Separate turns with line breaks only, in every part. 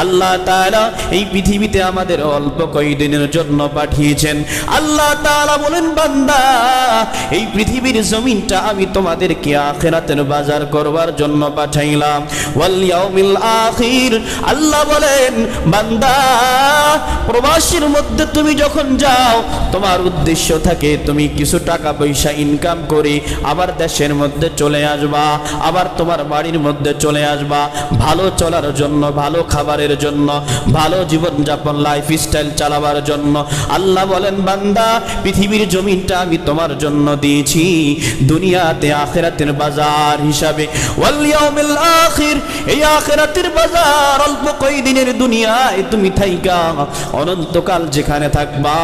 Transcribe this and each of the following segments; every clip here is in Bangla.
আল্লাহ তাআলা এই পৃথিবীতে আমাদের অল্প কয়েকদিনের জন্য পাঠিয়েছেন। আল্লাহ তাআলা বলেন, বান্দা এই পৃথিবীর জমিনটা আমি তোমাদেরকে আখিরাতের বাজার করবার জন্য পাঠাইলাম। ওয়াল ইয়াউমিল আখির, আল্লাহ বলেন বান্দা প্রবাসীর মধ্যে তুমি যখন যাও তোমার উদ্দেশ্য থাকে তুমি কিছু টাকা পয়সা ইনকাম করে আবার দেশের মধ্যে চলে আসবা, আবার তোমার বাড়ির মধ্যে চলে আসবা ভালো চলার জন্য, ভালো খাবারের জন্য, ভালো জীবনযাপন লাইফস্টাইল চালাবার জন্য। আল্লাহ বলেন বান্দা পৃথিবীর জমিনটা আমি তোমার জন্য দিয়েছি দুনিয়াতে আখিরাতের বাজার হিসাবে। ওয়াল ইয়াউমিল আখির, এই আখিরাতের বাজার অল্প কয়েকদিনের দুনিয়ায় তুমি থাইকা অনন্তকাল যেখানে থাকবা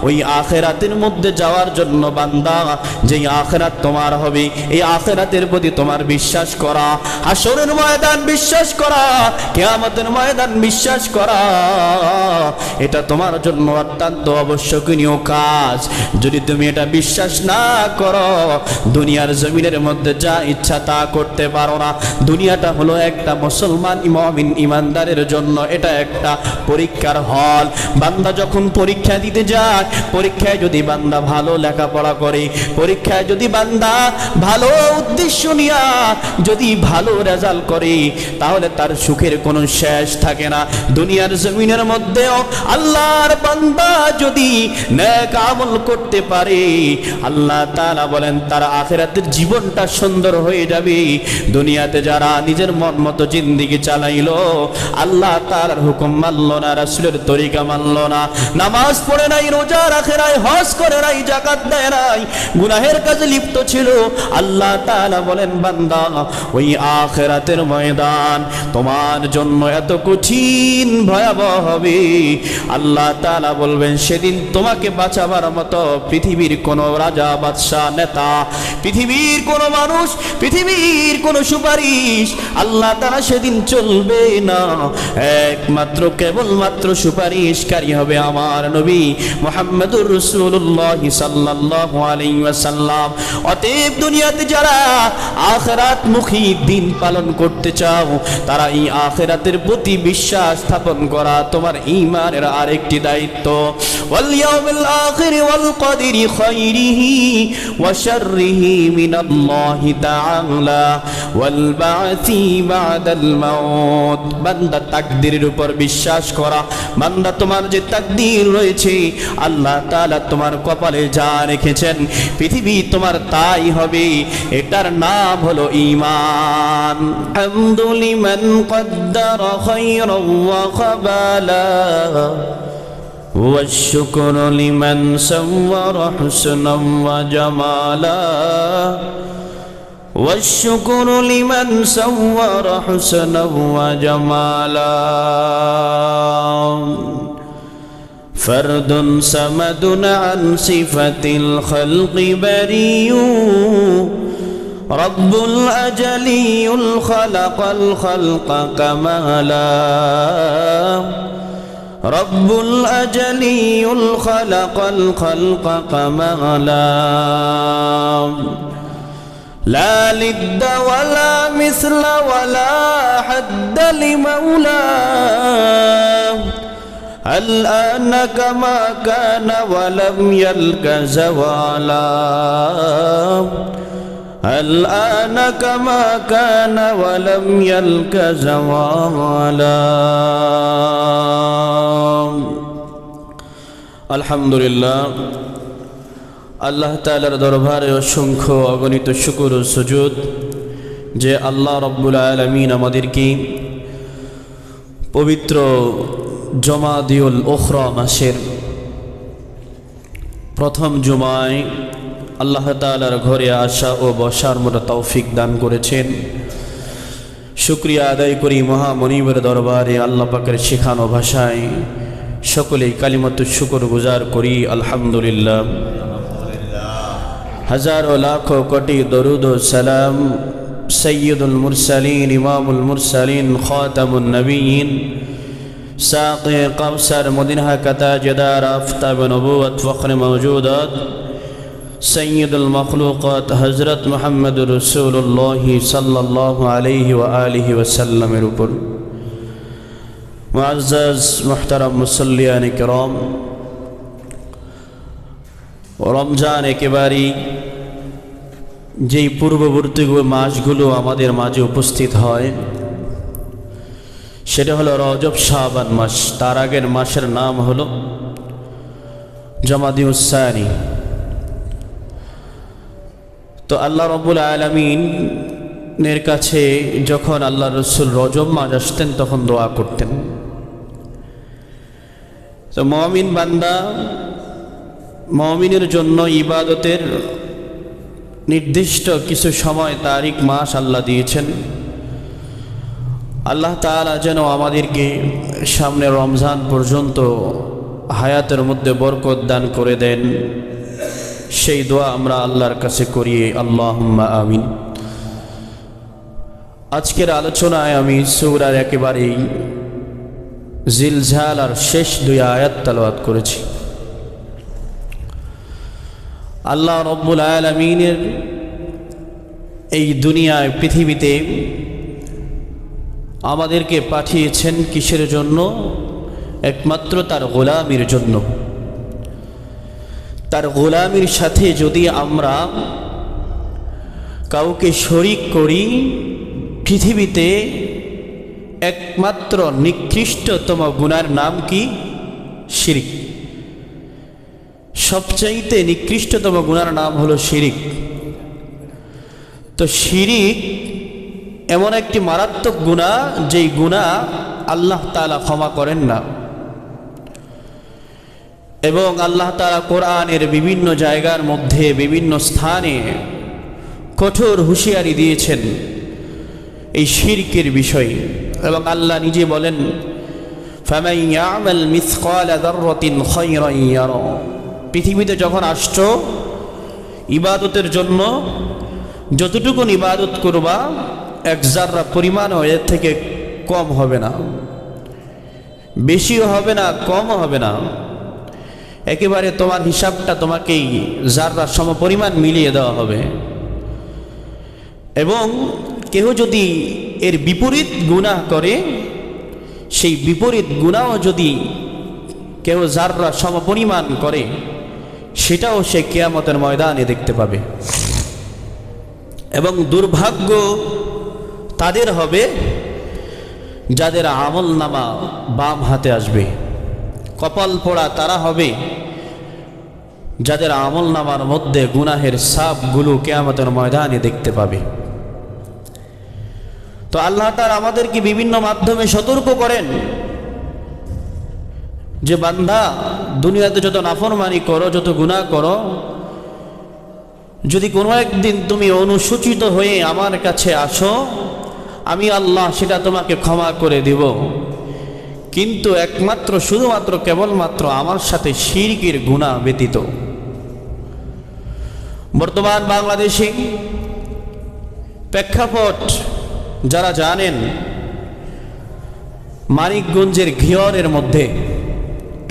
ওই আখিরাতের মধ্যে যাওয়ার জন্য বান্দা যেই আখিরাত তোমার হবে এই আখিরাতের প্রতি তোমার বিশ্বাস করা, হাসরের ময়দান বিশ্বাস করা, কিয়ামতের ময়দান বিশ্বাস করা, এটা তোমার জন্য অত্যন্ত আবশ্যকীয় কাজ। যদি তুমি এটা বিশ্বাস না করো দুনিয়ার জমিনের মধ্যে যা ইচ্ছা তা করতে পারো না। দুনিয়াটা হলো একটা মুসলমান মুমিন ইমানদারের জন্য এটা একটা পরীক্ষার হল। বান্দা যখন পরীক্ষা দিতে যায়, পরীক্ষায় যদি বান্দা ভালো লেখাপড়া করে, পরীক্ষায় যদি বান্দা ভালো উদ্দেশ্য নিয়ে যদি ভালো রেজাল্ট করে তাহলে তার সুখের কোনো শেষ থাকে না। দুনিয়ার জমিনের মধ্যেও আল্লাহর বান্দা যদি নেক আমল করতে পারে আল্লাহ তাআলা বলেন তার আখিরাতের জীবনটা সুন্দর হয়ে যাবে। দুনিয়াতে যারা নিজের মন মতো জিন্দেগি চালাইলো, আল্লাহ তাআলার হুকুম মানলো না, রাসূলের তরিকা মানলো না, নামাজ পড়ে নাই, রোজা রাখে নাই, হজ করে নাই, যাকাত দেয় নাই, গুনাহের কাজে লিপ্ত ছিল, আল্লাহ তাআলা বলেন বান্দা ওই আখিরাতের ময়দান তোমার জন্য এত কঠিন ভয়াবহ হবে। আল্লাহ তাআলা বলবেন সেদিন তোমাকে বাঁচাবার মতো পৃথিবীর কোনো রাজা বাদশা নেতা, পৃথিবীর কোনো মানুষ, পৃথিবীর কোনো সুপারিশ আল্লাহ তাআলা সেদিন চলবে না। একমাত্র কেবলমাত্র সুপারিশকারী হবে আমার নবী মুহাম্মদুর রাসূলুল্লাহ সাল্লাল্লাহু আলাইহি ওয়াসাল্লাম। অতএব দুনিয়াতে যারা আখিরাতমুখী দিন পালন করতে চাও তারা এই আখিরাতের প্রতি বিশ্বাস স্থাপন করা তোমার ঈমানের আরেকটি দায়িত্ব। ওয়াল ইয়াউমিল আখির ওয়াল কদরি খাইরিহি ওয়া শাররিহি মিনাল্লাহি তাআলা ওয়াল বা'সি বা'দাল মাউত। বান্দা তাকদীরের উপর বিশ্বাস করা, বান্দা তোমার যে তাকদীর রয়েছে আল্লাহ তাআলা তোমার কপালে যা রেখেছেন পৃথিবী তোমার তাই হবে, এটার নাম হলো ঈমান। হামদুলিমান কদ্দারা খায়রান ওয়া খাবালা والشكر لمن صور حسنا وجمالا والشكر لمن صور حسنا وجمالا فرد صمد عن صفة الخلق بريء رب الأجلي خلق الخلق كمالا رب الأجلي خلق الخلق كمالا لا لد ولا مثل ولا حد لمولاه الآن كما كان ولم يلق زوالا الآن كما كان ولم يلق زوالا الحمد لله আল্লাহ তাআলার দরবারে অসংখ্য অগণিত শুকর ও সুজুদ যে আল্লাহ রাব্বুল আলামিন আমাদেরকে পবিত্র জমাদিউল উখরা মাসের প্রথম জুমায় আল্লাহ তাআলার ঘরে আসা ও বসার মতো তৌফিক দান করেছেন। শুকরিয়া আদায় করি মহামনিবের দরবারে, আল্লাহ পাকের শেখানো ভাষায় সকলেই কালিমাতুশ শুকর গুজার করি আলহামদুলিল্লাহ। হাজারো লাখো কোটি দরুদ ও সালাম সৈয়দুল মুরসালিন ইমামুল মুরসালিন খাতামুন নবিয়্যিন সাকি কাউসার মদিনা কা তাজদার আফতাব নবুওয়াত ফখর মওজুদাত সৈয়দুল মখলুকাত হযরত মুহাম্মদুর রাসূলুল্লাহ সাল্লাল্লাহু আলাইহি ওয়া আলিহি ওয়াসাল্লামের উপর মুআজ্জাজ মুহতারাম মুসল্লিয়ান কিরাম, রমজান একেবারেই যেই পূর্ববর্তী মাসগুলো আমাদের মাঝে উপস্থিত হয় সেটা হলো রজব শাবান মাস। তার আগের মাসের নাম হলো জামাদিউস সানি। তো আল্লাহ রাব্বুল আলামিনের কাছে যখন আল্লাহ রসুল রজব মাস আসতেন তখন দোয়া করতেন। তো মুমিন বান্দা, মুমিনের জন্য ইবাদতের নির্দিষ্ট কিছু সময়, তারিখ, মাস আল্লাহ দিয়েছেন। আল্লাহ তাআলা যেন আমাদেরকে সামনে রমজান পর্যন্ত হায়াতের মধ্যে বরকত দান করে দেন, সেই দোয়া আমরা আল্লাহর কাছে করি, আল্লাহুম্মা আমিন। আজকের আলোচনায় আমি সূরার একেবারেই জিলজালার শেষ 2 আয়াত তেলাওয়াত করেছি। আল্লাহ রাব্বুল আলামিনের এই দুনিয়ায়, পৃথিবীতে আমাদেরকে পাঠিয়েছেন কিসের জন্য? একমাত্র তার গোলামির জন্য। তার গোলামির সাথে যদি আমরা কাউকে শরীক করি, পৃথিবীতে একমাত্র নিকৃষ্টতম গুনার নাম কি? শিরিক। সবচাইতে নিকৃষ্টতম গুনার নাম হলো শিরিক। তো শিরিক এমন একটি মারাত্মক গুনাহ, যেই গুনাহ আল্লাহ তাআলা ক্ষমা করেন না। এবং আল্লাহ তাআলা কোরআনের বিভিন্ন জায়গার মধ্যে, বিভিন্ন স্থানে কঠোর হুঁশিয়ারি দিয়েছেন এই শিরকের বিষয়ে। এবং আল্লাহ নিজে বলেন, ফামান ইয়ামাল মিসকালা যাররাতিন খায়রান ইয়ারা। পৃথিবীতে যখন আসছো ইবাদতের জন্য, যতটুকু ইবাদত করবা এক জাররা পরিমাণও এর থেকে কম হবে না, বেশিও হবে না, কমও হবে না। একেবারে তোমার হিসাবটা তোমাকেই জাররা সমপরিমাণ মিলিয়ে দেওয়া হবে। এবং কেউ যদি এর বিপরীত গুনাহ করে, সেই বিপরীত গুনাহ যদি কেউ জাররা সমপরিমাণ করে, সেটাও সে কিয়ামতের ময়দানে দেখতে পাবে। এবং দুর্ভাগ্য তাদের হবে যাদের আমল নামা বাম হাতে আসবে। কপাল পোড়া তারা হবে যাদের আমল নামার মধ্যে গুনাহের ছাপগুলো কিয়ামতের ময়দানে দেখতে পাবে। তো আল্লাহ তাআলা আমাদেরকে বিভিন্ন মাধ্যমে সতর্ক করেন যে বান্দা, দুনিয়াতে যত নাফরমানি করো, যত গুনাহ করো, যদি কোনো একদিন তুমি অনুসূচিত হয়ে আমার কাছে আসো, আমি আল্লাহ সেটা তোমাকে ক্ষমা করে দিব। কিন্তু একমাত্র, শুধুমাত্র, কেবলমাত্র আমার সাথে শিরকের গুনাহ ব্যতীত। বর্তমান বাংলাদেশে প্রেক্ষাপট যারা জানেন, মানিকগঞ্জের ঘিওরের মধ্যে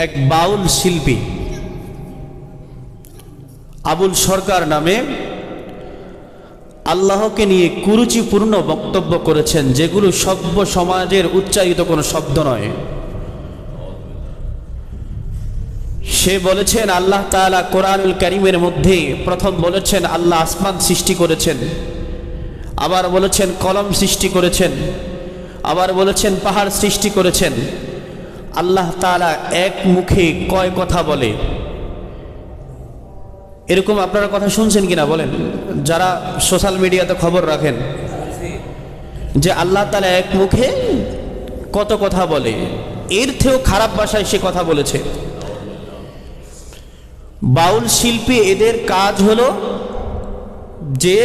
এক বাউল শিল্পী আবুল সরকার নামে আল্লাহকে নিয়ে কুরুচিপূর্ণ বক্তব্য করেছেন, যেগুলো সভ্য সমাজের উচ্চারিত কোনো শব্দ নয়। সে বলেছেন আল্লাহ তাআলা কোরআনুল কারীমের মধ্যে প্রথম বলেছেন আল্লাহ আসমান সৃষ্টি করেছেন, আবার বলেছেন কলম সৃষ্টি করেছেন, আবার বলেছেন পাহাড় সৃষ্টি করেছেন। আল্লাহ তাআলা এক মুখে কয় কথা বলে? এরকম আপনারা কথা শুনছেন কিনা বলেন, যারা সোশ্যাল মিডিয়াতে খবর রাখেন, যে আল্লাহ তাআলা এক মুখে কত কথা বলে? এর থেকেও খারাপ ভাষায় সে কথা বলেছে। বাউল শিল্পী, এদের কাজ হলো যে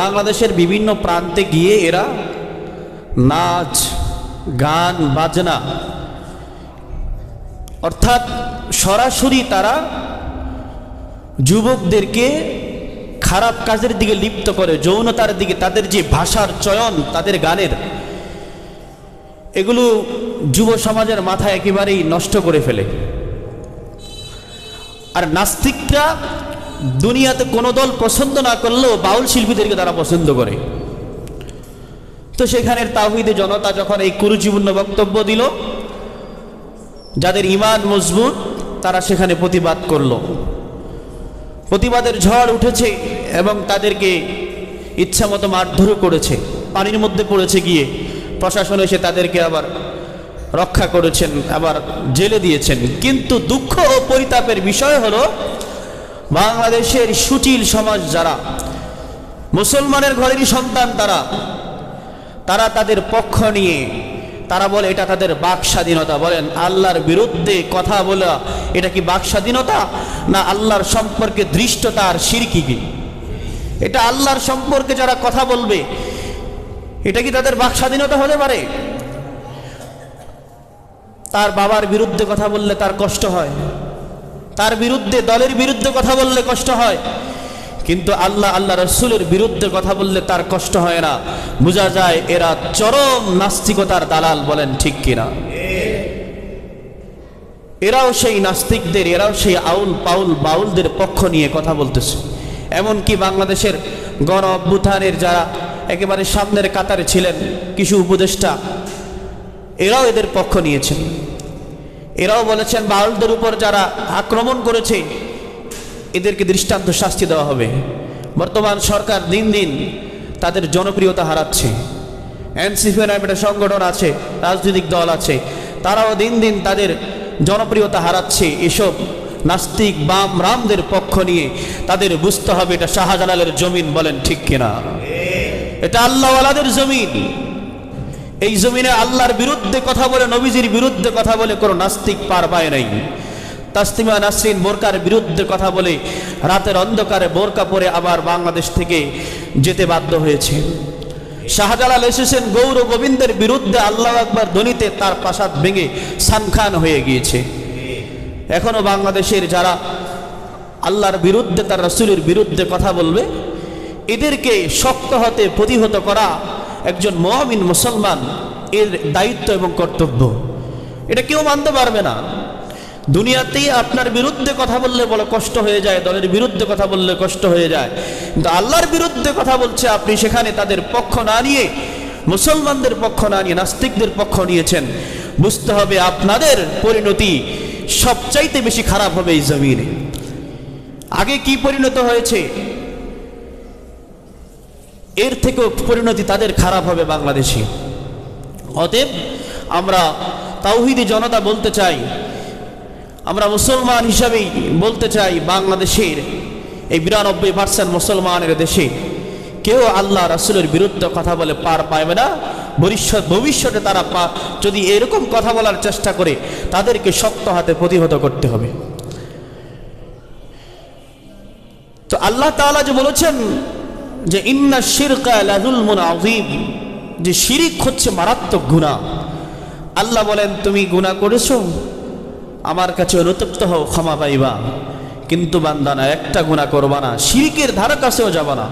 বাংলাদেশের বিভিন্ন প্রান্তে গিয়ে এরা নাচ, গান, বাজনা, অর্থাৎ সরাসরি তারা যুবকদেরকে খারাপ কাজের দিকে লিপ্ত করে, যৌনতার দিকে। তাদের যে ভাষার চয়ন, তাদের গানের, এগুলো যুব সমাজের মাথায় একেবারেই নষ্ট করে ফেলে। আর নাস্তিকরা দুনিয়াতে কোনো দল পছন্দ না করলেও বাউল শিল্পীদেরকে তারা পছন্দ করে। তো সেখানের তাওহীদে জনতা যখন এই কুরুচিপূর্ণ বক্তব্য দিল, যাদের ঈমান মজবুত তারা সেখানে প্রতিবাদ করলো। প্রতিবাদের ঝড় উঠেছে এবং তাদেরকে ইচ্ছামতো মারধরও করেছে, পানির মধ্যে পড়েছে গিয়ে প্রশাসন এসে তাদেরকে আবার রক্ষা করেছেন, আবার জেলে দিয়েছেন। কিন্তু দুঃখ ও পরিতাপের বিষয় হলো বাংলাদেশের সুচিল সমাজ যারা মুসলমানের ঘরেরই সন্তান তারা তাদের পক্ষ নিয়ে তারা বলে এটা তাদের বাক স্বাধীনতা। বলেন আল্লাহর বিরুদ্ধে কথা বলা এটা কি বাক স্বাধীনতা না আল্লাহর সম্পর্কে ধৃষ্টতা আর শিরকি? কি এটা আল্লাহর সম্পর্কে যারা কথা বলবে এটা কি তাদের বাক স্বাধীনতা হতে পারে? তার বাবার বিরুদ্ধে কথা বললে তার কষ্ট হয়, তার বিরুদ্ধে দলের বিরুদ্ধে কথা বললে কষ্ট হয়, কিন্তু আল্লাহ রাসূলের বিরুদ্ধে কথা বললে তার কষ্ট হয় না। বোঝা যায় এরা চরম নাস্তিকতার দালাল। বলেন ঠিক কিনা? এরাও সেই নাস্তিকদের, এরাও সেই আউল পাউল বাউলদের পক্ষ নিয়ে কথা বলতেছে। এমনকি বাংলাদেশের গণ অভ্যুত্থানের যারা একেবারে সামনের কাতারে ছিলেন কিছু উপদেষ্টা, এরাও এদের পক্ষ নিয়েছেন। এরাও বলেছেন বাউলদের উপর যারা আক্রমণ করেছে এদেরকে দৃষ্টান্ত শাস্তি দেওয়া হবে। বর্তমান সরকার দিন দিন তাদের জনপ্রিয়তা হারাচ্ছে। এনসিপি নামে একটা সংগঠন আছে, রাজনৈতিক দল আছে, তারাও দিন দিন তাদের জনপ্রিয়তা হারাচ্ছে। এসব নাস্তিক বাম রামদের পক্ষ নিয়ে তাদের বুঝতে হবে এটা শাহজালালের জমিন। বলেন ঠিক কিনা? এটা আল্লাহওয়ালাদের জমিন। এই জমিনে আল্লাহর বিরুদ্ধে কথা বলে, নবীজির বিরুদ্ধে কথা বলে কোনো নাস্তিক পার পায় নাই। তাসলিমা নাসরিন বোরকার বিরুদ্ধে কথা বলে রাতের অন্ধকারে বোরকা পরে আবার বাংলাদেশ থেকে যেতে বাধ্য হয়েছে। শাহজালাল এসেছেন গৌর গোবিন্দের বিরুদ্ধে, আল্লাহু আকবার ধ্বনিতে তার প্রাসাদ ভেঙে সানখান হয়ে গিয়েছে। এখনো বাংলাদেশের যারা আল্লাহর বিরুদ্ধে, তার রাসূলের বিরুদ্ধে কথা বলবে, এদেরকে শক্ত হতে প্রতিহত করা একজন মুমিন মুসলমান এর দায়িত্ব এবং কর্তব্য। এটা কেউ মানতে পারবে না। দুনিয়াতেই আপনার বিরুদ্ধে কথা বললে বলে কষ্ট হয়ে যায়, দলের বিরুদ্ধে কথা বললে কষ্ট হয়ে যায়, কিন্তু আল্লাহর বিরুদ্ধে কথা বলছে আপনি, সেখানে তাদের পক্ষ না নিয়ে, মুসলমানদের পক্ষ না নিয়ে নাস্তিকদের পক্ষ নিয়েছেন। বুঝতে হবে আপনাদের পরিণতি সবচাইতে বেশি খারাপ হবে এই জমিনে। আগে কি পরিণত হয়েছে এর থেকেও পরিণতি তাদের খারাপ হবে বাংলাদেশে। অতএব আমরা তাওহীদি জনতা বলতে চাই, আমরা মুসলমান হিসাবেই বলতে চাই, বাংলাদেশের এই 92% মুসলমানের দেশে কেউ আল্লাহ রাসূলের বিরুদ্ধে কথা বলে পার পাবে না। ভবিষ্যতে তারা যদি এরকম কথা বলার চেষ্টা করে তাদেরকে শক্ত হাতে প্রতিহত করতে হবে। তো আল্লাহ তাআলা যে বলেছেন যে ইন্না শিরকা লাযুলমুন আযীম, যে শিরিক হচ্ছে মারাত্মক গুনাহ। আল্লাহ বলেন তুমি গুনাহ করেছো, আমার কাছে অনুতপ্ত হও, ক্ষমা পাইবা, কিন্তু বান্দা না, একটা গুনাহ করবা না, শিরকের ধারে কাছেও যাবা না।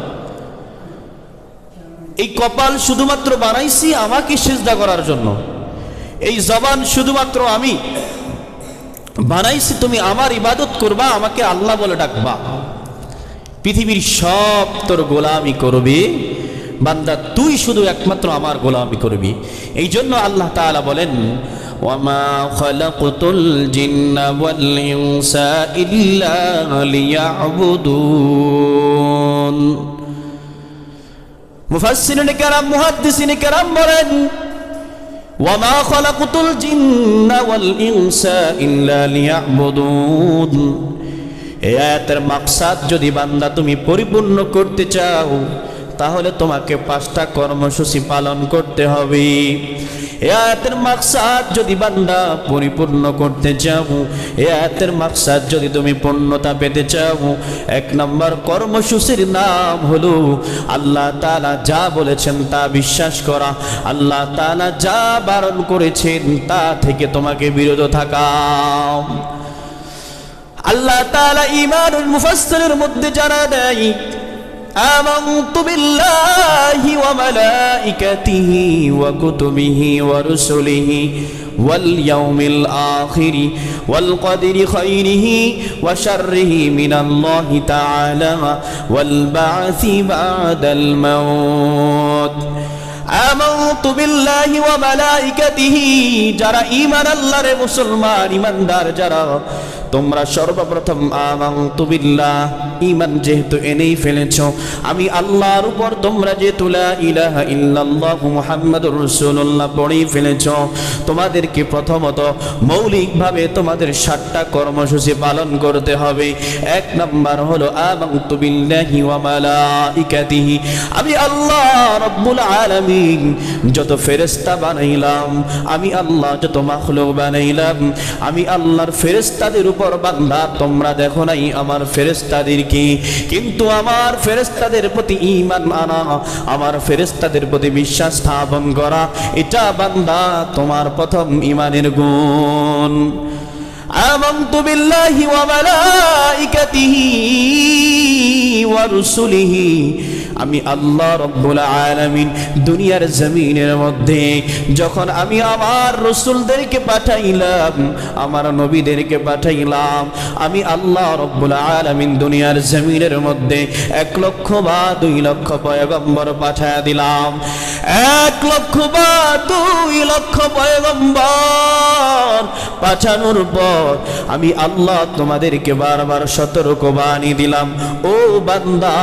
এই কপাল শুধুমাত্র বানাইছি আমাকে সিজদা করার জন্য, এই জবান শুধুমাত্র আমি বানাইছি তুমি আমার ইবাদত করবা, আমাকে আল্লাহ বলে ডাকবা। পৃথিবীর সব তোর গোলামি করবে বান্দা, তুই শুধু একমাত্র আমার গোলামি করবি। এই জন্য আল্লাহ তাআলা বলেন ওয়ামা খালাকতুল জিন্না ওয়াল ইনসা ইল্লা লিয়াবুদুন। মুফাসসিরিনে কেরাম, মুহাদ্দিসিনে কেরাম বলেন ওয়ামা খালাকতুল জিন্না ওয়াল ইনসা ইল্লা লিয়াবুদুন। এই আয়াতের মাকসাদ যদি বান্দা তুমি পরিপূর্ণ করতে চাও তাহলে তোমাকে 5টা কর্মসূচি পালন করতে হবে। এই আয়াতের মাকসাদ যদি বান্দা পরিপূর্ণ করতে চাও, এই আয়াতের মাকসাদ যদি তুমি পূর্ণতা পেতে চাও, 1 নম্বর কর্মসূচির নাম হলো আল্লাহ তাআলা যা বলেছেন তা বিশ্বাস করা, আল্লাহ তাআলা যা বারণ করেছেন তা থেকে তোমাকে বিরত থাকা। আল্লাহ তাআলা ঈমানুল মুফাসসিরের মধ্যে জানা দেয় আমানতু বিল্লাহি ওয়া মালাইকাতিহি ওয়া কুতুবিহি ওয়া রুসুলিহি ওয়াল ইয়াউমিল আখির ওয়াল কদরি খাইরিহি ওয়া শাররিহি মিনাল্লাহি তাআলা ওয়াল বা'সি বা'দাল মাউত। আমানতু বিল্লাহি ওয়া মালাইকাতিহি, যারা ঈমান আল্লাহরে মুসলমান ঈমানদার যারা, তোমরা সর্বপ্রথম আমানতু বিল্লাহ, ঈমান যেহেতু এনেই ফেলেছো, আমি আল্লাহর উপর তোমরা যেহেতু লা ইলাহা ইল্লাল্লাহু মুহাম্মাদুর রাসূলুল্লাহ পড়েই ফেলেছো, তোমাদেরকে প্রথমত মৌলিকভাবে তোমাদের 7টা কর্মসূচি পালন করতে হবে। 1 নাম্বার হলো আমানতু বিল্লাহি ওয়া মালাইকাতিহি, আমি আল্লাহ রাব্বুল আলামিন যত ফেরেশতা বানাইলাম, আমি আল্লাহ যত মাখলুক বানাইলাম, আমি আল্লাহর ফেরেশতাদের উপর বান্দা তোমরা দেখো নাই আমার ফেরেশতাদেরকে, কিন্তু আমার ফেরেশতাদের প্রতি ঈমান আনা, আমার ফেরেশতাদের প্রতি বিশ্বাস স্থাপন করা, এটা বান্দা তোমার প্রথম ঈমানের গুণ। আমানতু বিল্লাহি ওয়া মালাইকাতিহি ওয়া রুসুলিহি, আমি আল্লাহ রাব্বুল আলামিন দুনিয়ার জমিনের মধ্যে যখন আমি আমার রাসূলদেরকে পাঠাইলাম, আমার নবীদেরকে পাঠাইলাম, আমি আল্লাহ রাব্বুল আলামিন দুনিয়ার জমিনের মধ্যে 1 লক্ষ বা 2 লক্ষ পয়গম্বর পাঠায়া দিলাম। 1 লক্ষ বা 2 লক্ষ পয়গম্বর পাঠানোর পর আমি আল্লাহ তোমাদেরকে বারবার সতর্কবাণী দিলাম, ও বান্দা,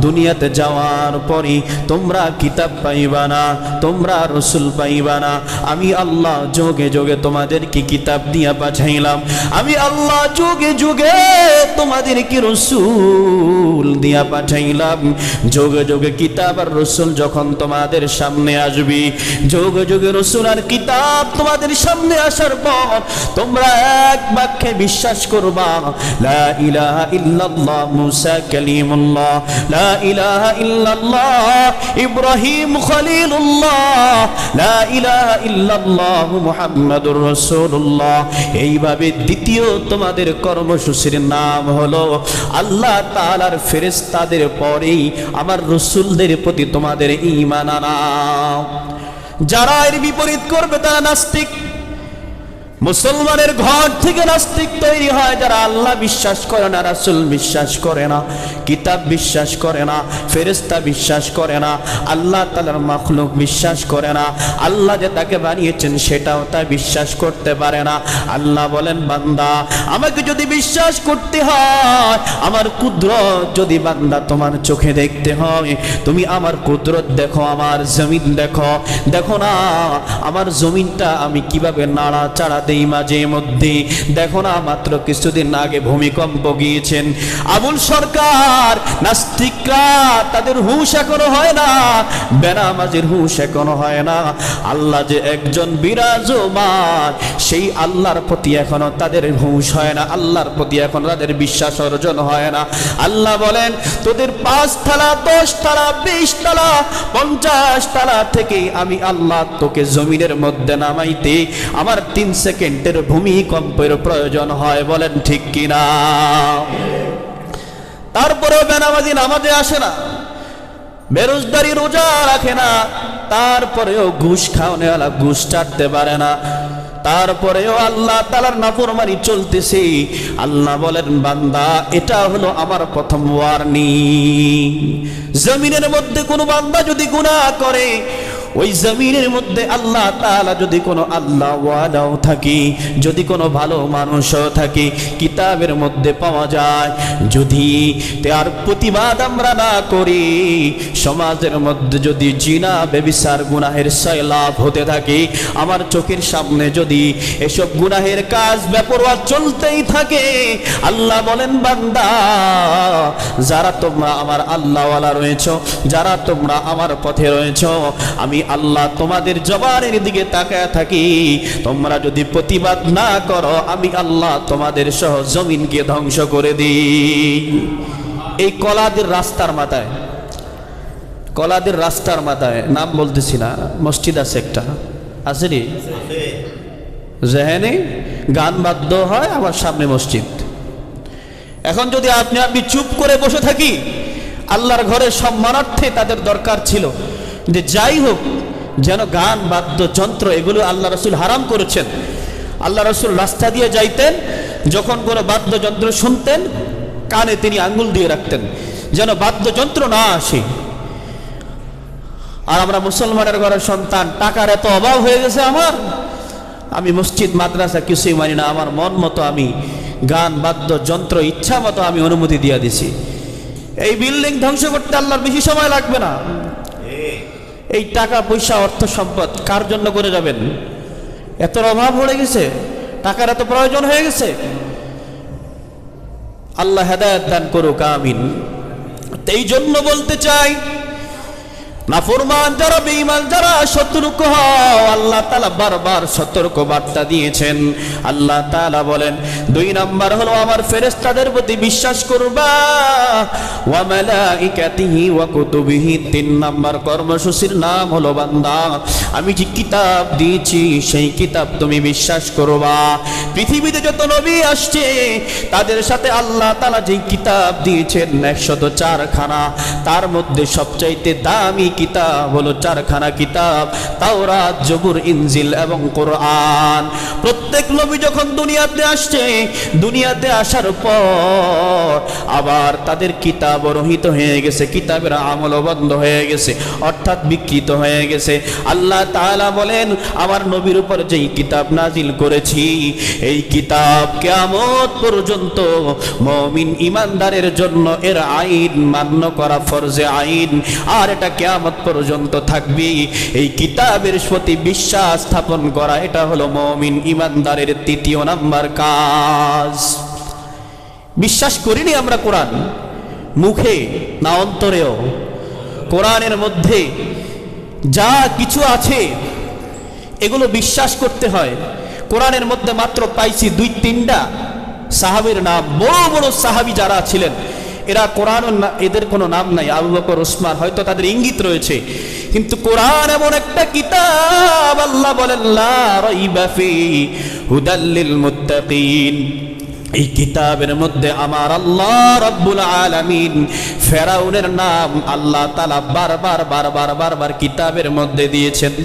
দুনিয়াতে যাওয়ার পরে তোমরা কিতাব পাইবা না, তোমরা রাসূল পাইবা না। আমি আল্লাহ যুগে যুগে তোমাদেরকে কিতাব দিয়া পাঠাইলাম, আমি আল্লাহ যুগে যুগে তোমাদেরকে রাসূল দিয়া পাঠাইলাম। যুগে যুগে কিতাব আর রাসূল যখন তোমাদের সামনে আসবে, যুগে যুগে রাসূল আর কিতাব তোমাদের সামনে আসার পর তোমরা এক বাক্যে বিশ্বাস করবা, লা ইলাহা ইল্লাল্লাহ মুসা কালিমুল্লাহ, লা ইলাহা ইল্লাল্লাহ ইব্রাহিম খলিলুল্লাহ, লা ইলাহা ইল্লাল্লাহ মুহাম্মাদুর রাসূলুল্লাহ। এইভাবে দ্বিতীয় তোমাদের কর্মসূচির নাম হলো আল্লাহ তাআলার ফেরেশতাদের পরেই আমার রাসূলদের প্রতি তোমাদের ঈমান আনা। যারা এর বিপরীত করবে তারা নাস্তিক। মুসলমানের ঘর থেকে নাস্তিক তৈরি হয় যারা আল্লাহ বিশ্বাস করে না, রাসূল বিশ্বাস করে না, কিতাব বিশ্বাস করে না, ফেরেশতা বিশ্বাস করে না, আল্লাহ তাআলার মাখলুক বিশ্বাস করে না, আল্লাহ যে তাকে বানিয়েছেন সেটাও তা বিশ্বাস করতে পারে না। আল্লাহ বলেন, বান্দা, আমাকে যদি বিশ্বাস করতে হয়, আমার কুদরত যদি বান্দা তোমার চোখে দেখতে হয়, তুমি আমার কুদরত দেখো, আমার জমিন দেখো, দেখো না আমার জমিনটা আমি কিভাবে নাড়াচাড়া দেই মাঝে মধ্যে, দেখো না মাত্র কিছুদিন আগে ভূমিকম্প গিয়েছেন। আবুল সরকার, নাস্তিকরা তাদের হুঁশ এখনো হয় না, বেনামাজির হুঁশ এখনো হয় না। আল্লাহ যে একজন বিরাজমান, সেই আল্লাহর প্রতি এখনো তাদের হুঁশ হয় না, আল্লাহর প্রতি এখনো তাদের বিশ্বাস অর্জন হয় না। আল্লাহ বলেন, তোদের 5 তলা 10 তলা 20 তলা 50 তলা থেকে আমি আল্লাহ তোকে জমিনের মধ্যে নামাইতে আমার 3 সেকেন্ডের ভূমিকম্পের প্রয়োজন হয়। বলেন ঠিক কিনা? তারপরেও বেনামাজি নামাজে আসে না, বেরোজগারি রোজা রাখে না, তারপরেও ঘুষ খাওয়ানেওয়ালা ঘুষ ছাড়তে পারে না, তারপরেও আল্লাহ তাআলার নাফরমানি চলতেছে। আল্লাহ বলেন, বান্দা, এটা হলো আমার প্রথম ওয়ার্নিং। জমিনের মধ্যে কোনো বান্দা যদি গুনাহ করে, ওই জমিনের মধ্যে আল্লাহ তাআলা যদি কোনো আল্লাহ ওয়ালাও থাকে, যদি কোনো ভালো মানুষও থাকে, কিতাবের মধ্যে পাওয়া যায়, যদি তার প্রতিবাদ আমরা না করি, সমাজের মধ্যে যদি জিনা ব্যভিচার গুনাহের সয়লাভ হতে থাকে, আমার চোখের সামনে যদি এসব গুনাহের কাজ বেপরোয়া চলতেই থাকে, আল্লাহ বলেন, বান্দা, যারা তোমরা আমার আল্লাহওয়ালা রয়েছো, যারা তোমরা আমার পথে রয়েছো, আমি আল্লাহ তোমাদের জবানের দিকে তাকায় থাকি। তোমরা যদি প্রতিবাদ না করো, আমি আল্লাহ তোমাদের সহ জমিনকে ধ্বংস করে দিই। এই কলাদের রাস্তার মাথায়, কলাদের রাস্তার মাথায়, নাম বলতেছি না, মসজিদ আছে একটা, আছে রে, যেখানে গান বাদ্য হয়, আবার সামনে মসজিদ। এখন যদি আপনি চুপ করে বসে থাকি, আল্লাহর ঘরে সম্মানার্থে তাদের দরকার ছিল যে যাই হোক যেন গান বাদ্য যন্ত্র এগুলো আল্লাহ রাসূল হারাম করেছেন। আল্লাহ রাসূল রাস্তা দিয়ে যাইতেন, যখন কোনো বাদ্যযন্ত্র শুনতেন কানে তিনি আঙ্গুল দিয়ে রাখতেন যেন বাদ্যযন্ত্র না আসে। আর আমরা মুসলমানের ঘরের সন্তান, টাকার এত অভাব হয়ে গেছে আমার, আমি মসজিদ মাদ্রাসা কিছুই মানি না, আমার মন মতো আমি গান বাদ্য যন্ত্র ইচ্ছা মতো আমি অনুমতি দিয়ে দিছি। এই বিল্ডিং ধ্বংস করতে আল্লাহর বেশি সময় লাগবে না। এই টাকা পয়সা অর্থ সম্পদ কার জন্য করে যাবেন? এত অভাব হয়ে গেছে, টাকার এত প্রয়োজন হয়ে গেছে। আল্লাহ হেদায়েত দান করুক, আমিন। এই জন্য বলতে চাই, নাফরমান যারা, বেঈমান যারা, সতর্ক হও। আল্লাহ তাআলা বারবার সতর্ক বার্তা দিয়েছেন। আল্লাহ তাআলা বলেন, 2 নাম্বার হলো আমার ফেরেশতাদের প্রতি বিশ্বাস করবা, ওয়া মালাইকাতিহি ওয়া কুতুবিহি। 3 নাম্বার কর্মসূচির নাম হলো বান্দা, আমি যে কিতাব দিয়েছি সেই কিতাব তুমি বিশ্বাস করবা। পৃথিবীতে যত নবী আসছে তাদের সাথে আল্লাহ তাআলা যে কিতাব দিয়েছেন 104 খানা, তার মধ্যে সবচাইতে দামি কিতাব হলো 4 খানা কিতাব, তাওরাত, জবুর, ইনজিল এবং কোরআন। প্রত্যেক নবী যখন দুনিয়াতে আসছে, দুনিয়াতে আসার পর আবার তাদের কিতাব রহিত হয়ে গেছে, কিতাবের আমল বন্ধ হয়ে গেছে, অর্থাৎ বিকৃত হয়ে গেছে। আল্লাহ তাআলা বলেন, আমার নবীর উপর যেই কিতাব নাজিল করেছি এই কিতাব কিয়ামত পর্যন্ত মুমিন ঈমানদারের জন্য এর আইন মান্য করা ফরজে আইন, আর এটা কিয়ামত পর্যন্ত থাকবে। এই কিতাবের প্রতি বিশ্বাস স্থাপন করা, এটা হলো মুমিন ঈমানদারের 3য় নাম্বার কাজ। বিশ্বাস করিনি আমরা কোরআন, মুখে না অন্তরেও? কোরআনের মধ্যে যা কিছু আছে এগুলো বিশ্বাস করতে হয়। কোরআনের মধ্যে মাত্র পাইছি 2-3টা সাহাবীর নাম, বড় বড় সাহাবী যারা ছিলেন, এরা কোরআন, এদের কোনো নাম নাই। আবু বকর, ওসমান, হয়তো তাদের ইঙ্গিত রয়েছে, কিন্তু কোরআন এমন একটা কিতাব, আল্লাহ বলেন লা রাইবা ফি হুদাল লিল মুত্তাকিন। এই কিতাবের মধ্যে আমার আল্লাহ রাব্বুল আলামিন ফেরাউনের নাম আল্লাহ তাআলা বারবার কিতাবের মধ্যে দিয়েছেন।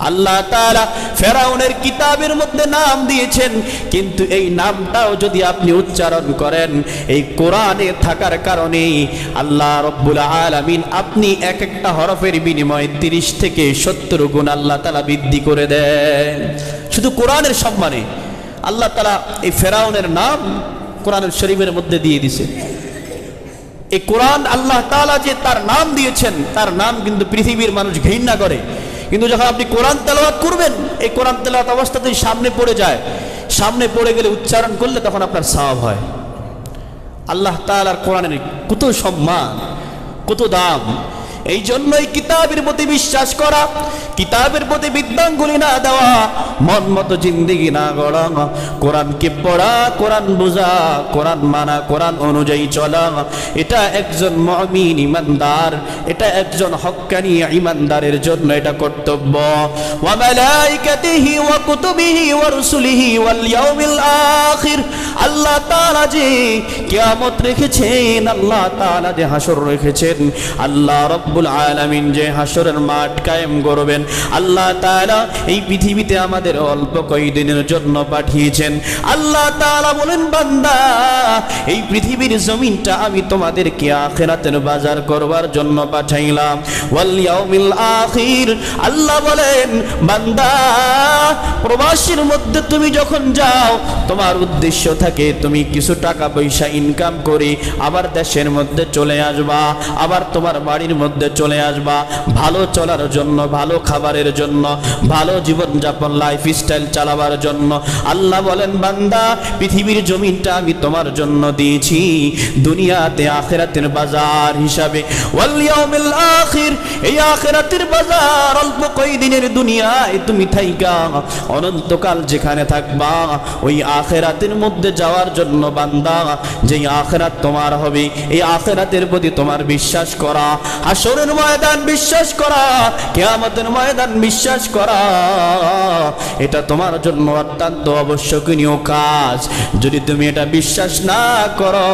আল্লাহ তাআলা ফেরাউনের কিতাবের মধ্যে নাম দিয়েছেন, কিন্তু এই নামটাও যদি আপনি উচ্চারণ করেন, এই কোরআনে থাকার কারণে আল্লাহ রাব্বুল আলামিন আপনি এক একটা হরফের বিনিময়ে 30 থেকে 70 গুণ আল্লাহ তাআলা বৃদ্ধি করে দেন, শুধু কোরআনের সম্মানে। আল্লাহ তাআলা এই ফেরাউনের নাম কোরআনের শরীফের মধ্যে দিয়ে দিয়েছে। এই কোরআন আল্লাহ তাআলা যে তার নাম দিয়েছেন, তার নাম কিন্তু পৃথিবীর মানুষ ঘৃণা করে, কিন্তু যখন আপনি কোরআন তেলাওয়াত করবেন, এই কোরআন তেলাওয়াত অবস্থাতেই সামনে পড়ে যায়, সামনে পড়ে গেলে উচ্চারণ করলে তখন আপনার সওয়াব হয়। আল্লাহ তাআলার কোরআনের কত সম্মান, কত দাম। এই জন্যই কিতাবের প্রতি বিশ্বাস করা, কিতাবের প্রতি বিদ্যাঙ্গুলি না দেওয়া, মন মতো জিন্দেগি না গড়া, কোরআনকে পড়া, কোরআন বোঝা, কোরআন মানা, কোরআন অনুযায়ী চলা, এটা একজন মুমিন ঈমানদার, এটা একজন হক্কানি ঈমানদারের জন্য এটা কর্তব্য। ওয়া মালাইকাতিহি ওয়া কুতুবিহি ওয়া রুসুলিহি ওয়াল ইয়াউমিল আখির। আল্লাহ তাআলা যে কিয়ামত রেখেছেন, আল্লাহ তাআলা যে হাসর রেখেছেন, আল্লাহ রাব্বুল আলামিন যে হাসরের মাঠ কায়েম করবেন, আল্লাহ তাআলা এই পৃথিবীতে আমাদের অল্প কয়েকদিনের জন্য পাঠিয়েছেন। আল্লাহ তাআলা বলেন, বান্দা এই পৃথিবীর জমিনটা আমি তোমাদেরকে আখিরাতের বাজার করবার জন্য পাঠাইলাম। ওয়াল ইয়াউমিল আখির। আল্লাহ বলেন, বান্দা প্রবাসীর মধ্যে তুমি যখন যাও, তোমার উদ্দেশ্য থাকে তুমি কিছু টাকা পয়সা ইনকাম করে আবার দেশের মধ্যে চলে আসবা, আবার তোমার বাড়ির মধ্যে চলে আসবা, ভালো চলার জন্য, ভালো খাবারের জন্য, ভালো জীবনযাপন লাইফস্টাইল চালাবার জন্য। আল্লাহ বলেন, বান্দা পৃথিবীর জমিনটা আমি তোমার জন্য দিয়েছি দুনিয়াতে আখিরাতের বাজার হিসাবে। ওয়াল ইয়াউমিল আখির। এই আখিরাতের বাজার অল্প কয়েকদিনের দুনিয়ায় তুমি থাইকা অনন্তকাল যেখানে থাকবা, ওই আখিরাতের মধ্যে যাওয়ার জন্য বান্দা, যেই আখিরাত তোমার হবে, এই আখিরাতের প্রতি তোমার বিশ্বাস করা, হাসরের ময়দান বিশ্বাস করা, কিয়ামতের ময়দান বিশ্বাস করা, এটা তোমার জন্য অত্যন্ত আবশ্যকীয় কাজ। যদি তুমি এটা বিশ্বাস না করো,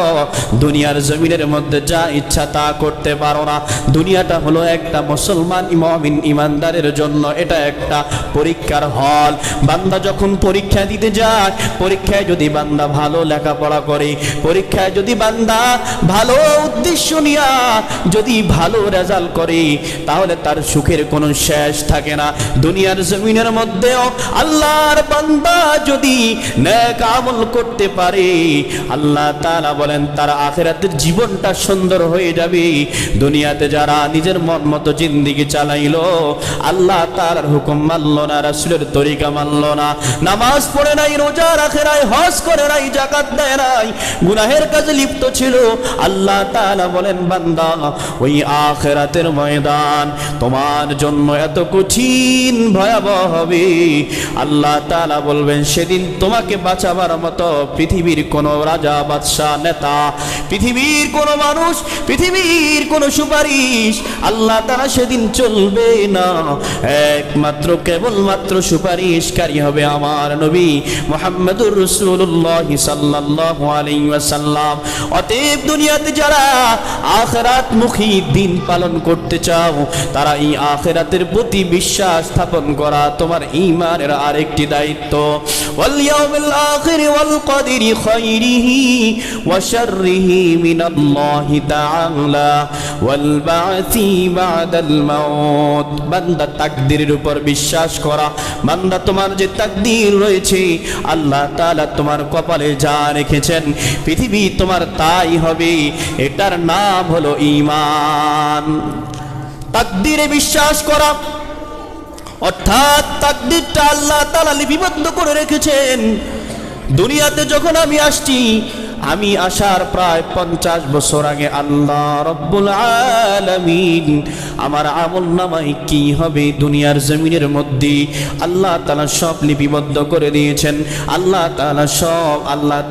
দুনিয়ার জমিনের মধ্যে যা ইচ্ছা তা করতে পারো না। দুনিয়াটা হলো একটা মুসলমান মুমিন ঈমানদারের জন্য এটা একটা পরীক্ষার হল। বান্দা যখন পরীক্ষা দিতে যায়, পরীক্ষায় যদি বান্দা ভালো লেখাপড়া করে, পরীক্ষায় যদি বান্দা ভালো উদ্দেশ্য নিয়ে যদি ভালো ভেজাল করে তাহলে তার সুখের কোনো শেষ থাকে না। দুনিয়ার জমিনের মধ্যেও আল্লাহর বান্দা যদি নেক আমল করতে পারে আল্লাহ তাআলা বলেন তার আখিরাতের জীবনটা সুন্দর হয়ে যাবে। দুনিয়াতে যারা নিজের মন মতো জিন্দেগি চালাইলো, আল্লাহ তাআলার হুকুম মানলো না, রাসূলের তরিকা মানলো না, নামাজ পড়ে নাই, রোজা রাখে নাই, হজ করে নাই, যাকাত দেয় নাই, গুনাহের কাজে লিপ্ত ছিল, আল্লাহ তাআলা বলেন বান্দা ওই আখিরাতের ময়দান তোমার জন্য এত কঠিন ভয়াবহ হবে। আল্লাহ তাআলা বলবেন সেদিন তোমাকে বাঁচাবার মতো পৃথিবীর কোন রাজা, বাদশা, নেতা, পৃথিবীর কোন মানুষ, পৃথিবীর কোন সুপারিশ আল্লাহ তাআলা সেদিন চলবে না। একমাত্র কেবলমাত্র সুপারিশকারী হবে আমার নবী মুহাম্মদুর রাসূলুল্লাহ সাল্লাল্লাহু আলাইহি ওয়াসাল্লাম। অতএব দুনিয়াতে যারা আখিরাত মুখী দিন পালন করতে চাও তারা এই আখিরাতের প্রতি বিশ্বাস স্থাপন করা তোমার ঈমানের আরেকটি দায়িত্ব। ওয়াল ইয়াউমিল আখির ওয়াল কদরি খাইরিহি ওয়া শাররিহি মিনাল্লাহি তাআলা ওয়াল বা'সি বা'দাল মাউত। বান্দা তাকদীরের উপর বিশ্বাস করা, বান্দা তোমার যে তাকদীর রয়েছে আল্লাহ তাআলা তোমার কপালে যা রেখেছেন পৃথিবী তোমার তাই হবে, এটার নাম হলো ঈমান। তাকদীরে বিশ্বাস করা অর্থাৎ তাকদীরটা আল্লাহ তাআলা লিপিবদ্ধ করে রেখেছেন। দুনিয়াতে যখন আমি আসছি, আমি আসার প্রায় 50 বছর আগে আল্লাহ রব্বুল আলামিন আমার আমলনামায় কি হবে দুনিয়ার জমিনের মধ্যে আল্লাহ তাআলা সব লিপিবদ্ধ করে দিয়েছেন। আল্লাহ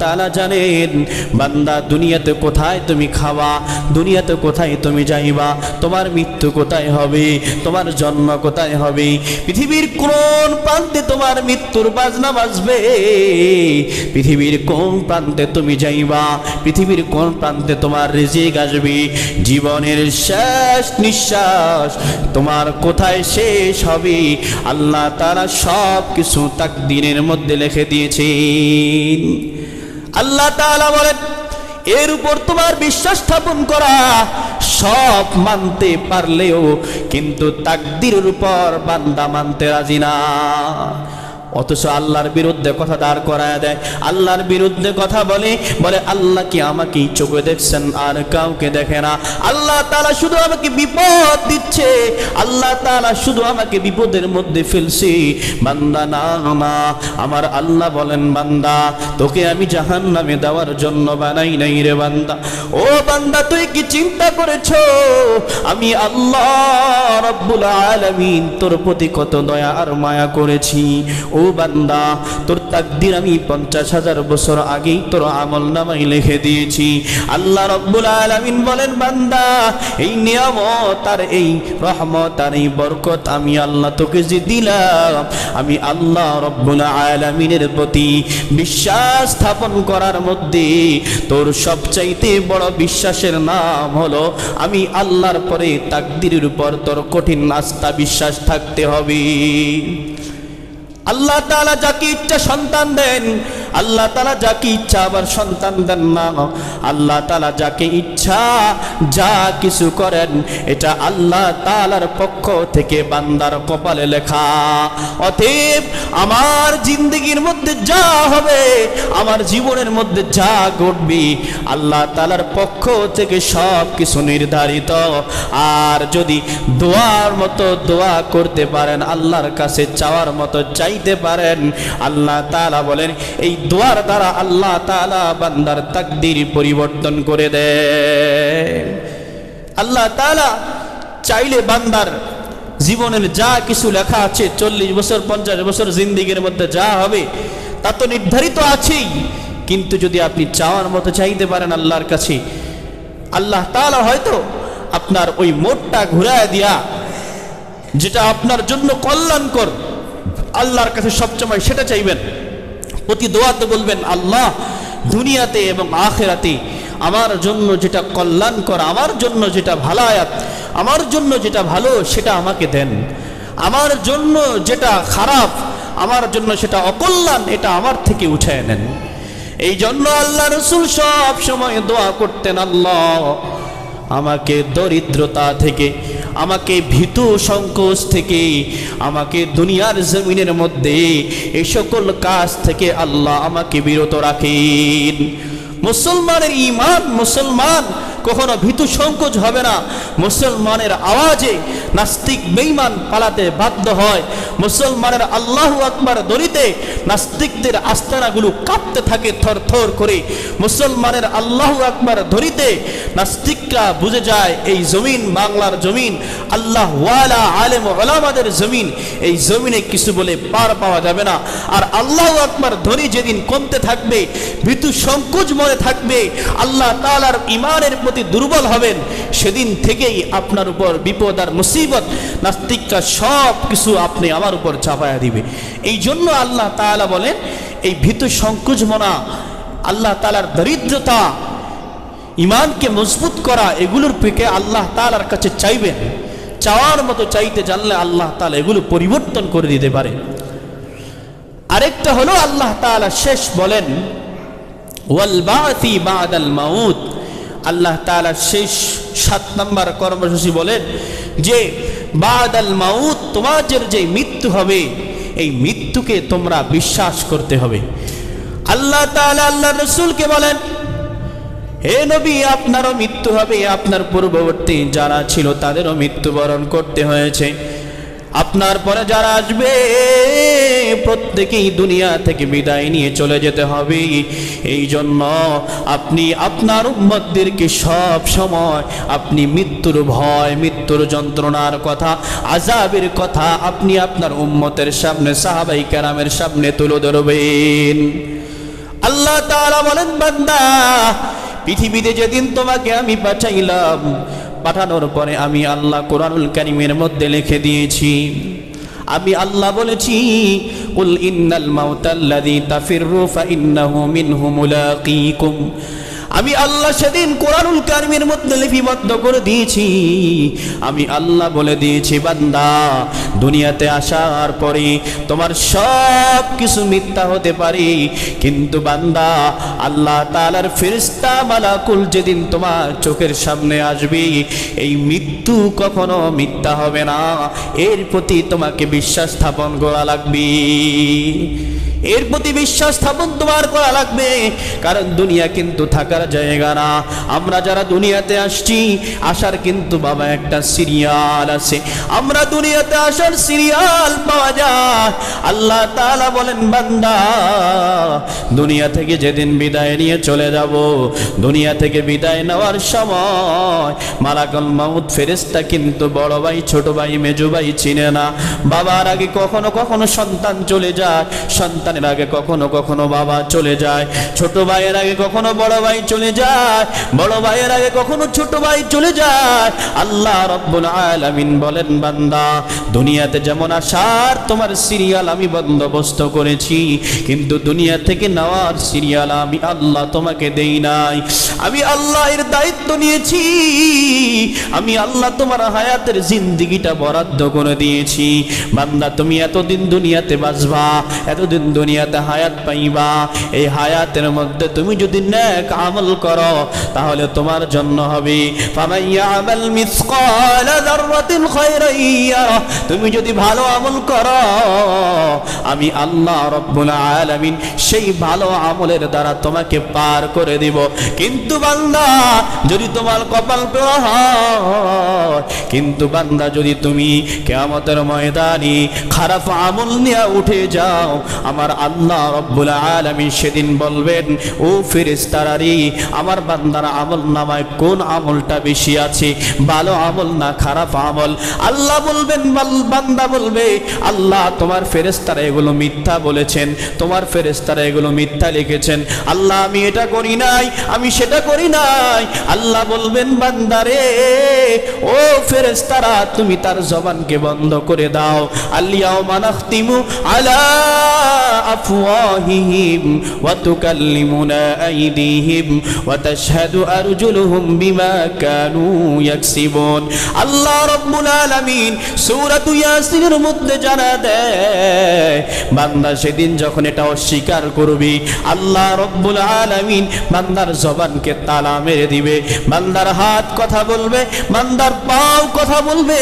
তাআলা জানেন বান্দা দুনিয়াতে কোথায় তুমি খাবা, দুনিয়াতে কোথায় তুমি যাইবা, তোমার মৃত্যু কোথায় হবে, তোমার জন্ম কোথায় হবে, পৃথিবীর কোন প্রান্তে তোমার মৃত্যুর বাজনা বাজবে, পৃথিবীর কোন প্রান্তে তুমি যাইবা, পৃথিবীর কোন প্রান্তে তোমার রিজিক আসবে, জীবনের শেষ নিঃশ্বাস তোমার কোথায় শেষ হবে আল্লাহ তাআলা সব কিছু তাকদীরের মধ্যে লিখে দিয়েছেন। আল্লাহ তাআলা বলেন এর উপর তোমার বিশ্বাস স্থাপন করা, সব মানতে পারলেও কিন্তু তাকদীরের উপর বান্দা মানতে রাজি না। অথচ আল্লাহর বিরুদ্ধে কথা দাঁড় করায় দেয়, আল্লাহর বিরুদ্ধে কথা বলে আল্লাহ কি আমাকে চোখে দেখছেন আর কাউকে দেখে না, আল্লাহ তাআলা শুধু আমাকে বিপদ দিচ্ছে, আল্লাহ তাআলা শুধু আমাকে বিপদের মধ্যে ফেলছে। বান্দা না, আমার আল্লাহ বলেন বান্দা তোকে আমি জাহান্নামে দেওয়ার জন্য বানাই নাই রে বান্দা। ও বান্দা তুই কি চিন্তা করেছো আমি আল্লাহ রব্বুল আলামিন তোর প্রতি কত দয়া আর মায়া করেছি? ও বান্দা তোর তাকদীর আমি 50,000 বছর আগেই তোর আমলনামায় লিখে দিয়েছি। আল্লাহ রব্বুল আলামিন বলেন বান্দা এই নিয়ামত আর এই রহমত আর এই বরকত আমি আল্লাহ তোকে যে দিলাম, আমি আল্লাহ রব্বুল আলামিনের প্রতি বিশ্বাস স্থাপন করার মধ্যে তোর সবচাইতে বড় বিশ্বাসের নাম হলো আমি আল্লাহর পরে তাকদীরের উপর তোর কঠিন আস্থা বিশ্বাস থাকতে হবে। আল্লাহ তাআলা যাকে ইচ্ছা সন্তান দেন, আল্লাহ তাআলা যাকে ইচ্ছা আবার সন্তান দেন না। আল্লাহ তাআলা যাকে ইচ্ছা যা কিছু করেন এটা আল্লাহ তাআলার পক্ষ থেকে বান্দার কপালে লেখা। অতএব আমার জিন্দেগির মধ্যে যা হবে, আমার জীবনের মধ্যে যা ঘটবে আল্লাহ তাআলার পক্ষ থেকে সব কিছু নির্ধারিত। আর যদি দোয়ার মতো দোয়া করতে পারেন, আল্লাহর কাছে চাওয়ার মতো চাইতে পারেন, আল্লাহ তাআলা বলেন এই দোয়ার দ্বারা আল্লাহ তাআলা বান্দার তাকদীর পরিবর্তন করে দেয়। আল্লাহ তাআলা চাইলে বান্দার জীবনের যা কিছু লেখা আছে 40 বছর 50 বছর জিন্দেগির মধ্যে যা হবে তা তো নির্ধারিত আছেই, কিন্তু যদি আপনি চাওয়ার মতো চাইতে পারেন আল্লাহর কাছে, আল্লাহ তাআলা হয়তো আপনার ওই মোড়টা ঘুরায় দিয়া যেটা আপনার জন্য কল্যাণকর আল্লাহর কাছে সবসময় সেটা চাইবেন। প্রতি দোয়াতে বলবেন আল্লাহ দুনিয়াতে এবং আখিরাতে আমার জন্য যেটা কল্যাণকর, আমার জন্য যেটা ভালায়াত, আমার জন্য যেটা ভালো সেটা আমাকে দেন, আমার জন্য যেটা খারাপ, আমার জন্য সেটা অকল্যাণ, এটা আমার থেকে উঠায় নেন। এই জন্য আল্লাহ রাসূল সব সময় দোয়া করতেন আল্লাহ আমাকে দরিদ্রতা থেকে, আমাকে ভীতু সংকোচ থেকে, আমাকে দুনিয়ার জমিনের মধ্যে এই সকল কাজ থেকে আল্লাহ আমাকে বিরত রাখেন। মুসলমানের ঈমান, মুসলমান কখনো ভীতু সংকোচ হবে না। মুসলমানের আওয়াজে নাস্তিক বেঈমান পালাতে বাধ্য হয়। মুসলমানের আল্লাহু আকবার দরিতে নাস্তিকদের আস্তানাগুলো কাঁপতে থাকে থরথর করে। মুসলমানের আল্লাহু আকবার দরিতে নাস্তিকরা বুঝে যায় এই জমিন বাংলার জমিন, আল্লাহ ওয়ালা আলেম ওলামাদের জমিন, এই জমিনে কিছু বলে পার পাওয়া যাবে না। আর আল্লাহু আকবার ধ্বনি যেদিন কমতে থাকবে, ভীতু সংকোচ মনে থাকবে, আল্লাহ তাআলার ঈমানের প্রতি দুর্বল হবেন, সেদিন থেকেই আপনার উপর বিপদ আর মুসিবত, নাস্তিকরা সব কিছু আপনি আমার উপর চাপায়া দিবে। এই জন্য আল্লাহ তাআলা বলেন এই ভীতু সংকোচ মনা, আল্লাহ তাআলার দরিদ্রতা, ঈমানকে মজবুত করা, এগুলোর থেকে আল্লাহ তাআলার কাছে চাইবেন। চাওয়ার মতো চাইতে জানলে আল্লাহ তাআলা এগুলো পরিবর্তন করে দিতে পারে। আরেকটা হলো আল্লাহ তাআলা শেষ বলেন ওয়াল বা'সি বা'দাল মাউত। আল্লাহ তাআলা শেষ 7 নম্বর কর্মসূচি বলেন যে বা'দাল মাউত, তোমাদের যে মৃত্যু হবে এই মৃত্যুকে তোমরা বিশ্বাস করতে হবে। আল্লাহ তাআলা আল্লাহর রাসূলকে বলেন, হে নবী, আপনারও মৃত্যু হবে, আপনার পূর্ববর্তী যারা ছিল তাদেরও মৃত্যুবরণ করতে হয়েছে, আপনার পরে যারা আসবে প্রত্যেকেই দুনিয়া থেকে বিদায় নিয়ে চলে যেতে হবে। এই জন্য আপনি আপনার উম্মতদেরকে সব সময় আপনি মৃত্যুর ভয়, মৃত্যুর যন্ত্রণার কথা, আযাবের কথা আপনি আপনার উম্মতের সামনে, সাহাবায়ে কেরামের সামনে তুলে ধরবেন। আল্লাহ তাআলা বলেন, বান্দা, পৃথিবীতে যেদিন তোমাকে আমি পাঠাইলাম, পাঠানোর পরে আমি আল্লাহ কোরআনুল কারীমের মধ্যে লিখে দিয়েছি, আমি আল্লাহ বলেছি কুল ইন্নাল মাউতাল্লাযী তাফিররু ফাইন্নাহু মিনহু মুলাকীকুম। আমি আল্লাহ সেদিন কোরআনুল কারীমের মধ্যে লিপিবদ্ধ করে দিয়েছি, আমি আল্লাহ বলে দিয়েছি, বান্দা, দুনিয়াতে আসার পরে তোমার সব কিছু মিথ্যা হতে পারে, কিন্তু বান্দা, আল্লাহ তাআলার ফেরেশতা মালাকুল যেদিন তোমার চোখের সামনে আসবে, এই মৃত্যু কখনো মিথ্যা হবে না। এর প্রতি তোমাকে বিশ্বাস স্থাপন করা লাগবে, এর প্রতি বিশ্বাস স্থাপন তোমার করা লাগবে। কারণ দুনিয়া কিন্তু থাকার জায়গা না। আমরা যারা দুনিয়াতে আসছি, আসার কিন্তু বাবা একটা সিরিয়াল আছে। আমরা দুনিয়াতে আসার সিরিয়াল পাওয়া যায়। আল্লাহ তাআলা বলেন, বান্দা, দুনিয়া থেকে যেদিন বিদায় নিয়ে চলে যাব, দুনিয়া থেকে বিদায় নেওয়ার সময় মালাকুল মাউত ফেরেশতা কিন্তু বড় ভাই, ছোট ভাই, মেজো ভাই চিনে না। বাবার আগে কখনো কখনো সন্তান চলে যায়, সন্তানের আগে কখনো কখনো বাবা চলে যায়, ছোট ভাইয়ের আগে কখনো বড় ভাই চলে যায়, বড় ভাইয়ের আগে কখনো ছোট ভাই চলে যায়। আল্লাহ রাব্বুল আলামিন বলেন, বান্দা, দুনিয়াতে যেমন আসার তোমার সিরিয়াল আমি বন্দোবস্ত করেছি, কিন্তু দুনিয়া থেকে নেওয়ার সিরিয়াল আমি আল্লাহ তোমাকে দেই নাই। আমি আল্লাহ এর দায়িত্ব নিয়েছি, আমি আল্লাহ তোমার হায়াতের জিন্দেগিটা বরাদ্দ করে দিয়েছি। বান্দা, তুমি এতদিন দুনিয়াতে বাঁচবা, এতদিন দুনিয়াতে হায়াত পাইবা, এই হায়াতের মধ্যে তুমি যদি নেক আমল করো তাহলে তোমার জন্য হবে। ফামান ইয়ামাল মিসকালা যাররাতিন খায়রান ইয়ারা, তুমি যদি ভালো আমল করো আমি আল্লাহ রাব্বুল আলামিন সেই ভালো আমলের দ্বারা তোমাকে পার করে দিব। কিন্তু বান্দা, যদি তোমার কপাল পোড়া হয়, কিন্তু বান্দা, যদি তুমি কিয়ামতের ময়দানে খারাপ আমল নিয়ে উঠে যাও, আমার আল্লাহ রাব্বুল আলামিন সেদিন বলবেন, ও ফেরেশতারা রে, আমার বান্দার আমল নামায় কোন আমলটা বেশি আছে, ভালো আমল না খারাপ আমল? আল্লাহ বলবেন, বান্দা বলবে, আল্লাহ তোমার ফেরেশতারা এগুলো মিথ্যা বলেছেন, তোমার ফেরেশতারা এগুলো মিথ্যা লিখেছেন, আল্লাহ আমি এটা করি নাই, আমি সেটা করি নাই। আল্লাহ বলবেন, বান্দারে, ও ফেরেশতারা, তুমি তার জবানকে বন্ধ করে দাও। আল-ইয়াওমা নাখতিমু আলা আফওয়াহিহিম ওয়া তুকাল্লিমুনা আইদিহিম ওয়া তাশহাদু আরজুলুহুম বিমা কানু ইয়াকসিবুন। আল্লাহ রাব্বুল আলামিন সূরাতু ইয়াসিনের মধ্যে জানা দেয়, বান্দা সেদিন যখন এটা অস্বীকার করবে, করবি, আল্লাহ রব্বুল আলামিন বান্দার জবানকে তালা মেরে দিবে। বান্দার হাত কথা বলবে, বান্দার পাও কথা বলবে,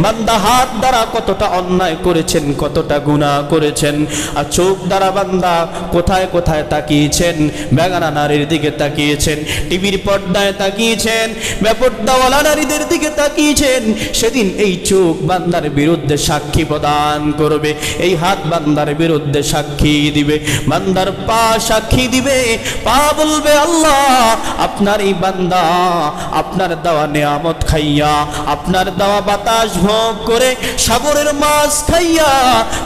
বান্দা হাত দ্বারা কতটা অন্যায় করেছেন, কতটা গুনাহ করেছেন, আর চোখ দ্বারা বান্দা কোথায় কোথায় তাকিয়েছেন, বেগানা নারীর দিকে তাকিয়েছেন, টিভির পর্দায় তাকিয়েছেন, বেপর্দাওয়ালা নারীদের দিকে তাকিয়েছেন, সেদিন এই চোখ বান্দার বিরুদ্ধে সাক্ষী প্রদান করবে, এই হাত বান্দার বিরুদ্ধে সাক্ষী দিবে, বান্দার পা সাক্ষী দিবে। পা বলবে আল্লাহ আপনার এই বান্দা আপনার দেওয়া নেয়ামত খাইয়া, আপনার দেওয়া বাতাস ভোগ করে, সাগরের মাছ খাইয়া,